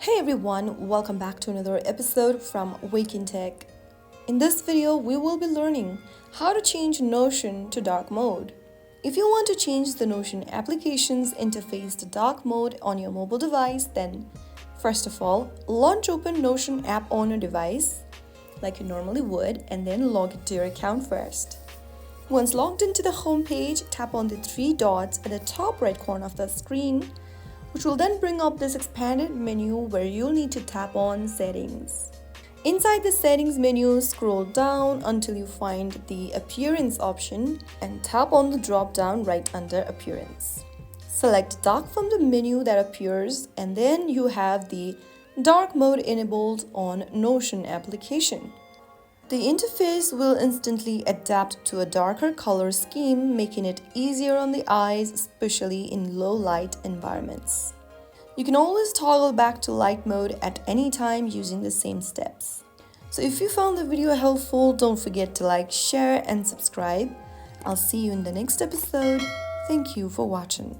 Hey everyone, welcome back to another episode from Wake&Tech. In this video, we will be learning how to change Notion to dark mode. If you want to change the Notion application's interface to dark mode on your mobile device, then first of all, launch open Notion app on your device like you normally would and then log into your account first. Once logged into the home page, tap on the three dots at the top right corner of the screen, which will then bring up this expanded menu where you'll need to tap on Settings. Inside the Settings menu, scroll down until you find the Appearance option and tap on the drop-down right under Appearance. Select Dark from the menu that appears, and then you have the Dark mode enabled on Notion application. The interface will instantly adapt to a darker color scheme, making it easier on the eyes, especially in low light environments. You can always toggle back to light mode at any time using the same steps. So if you found the video helpful, don't forget to like, share, and subscribe. I'll see you in the next episode. Thank you for watching.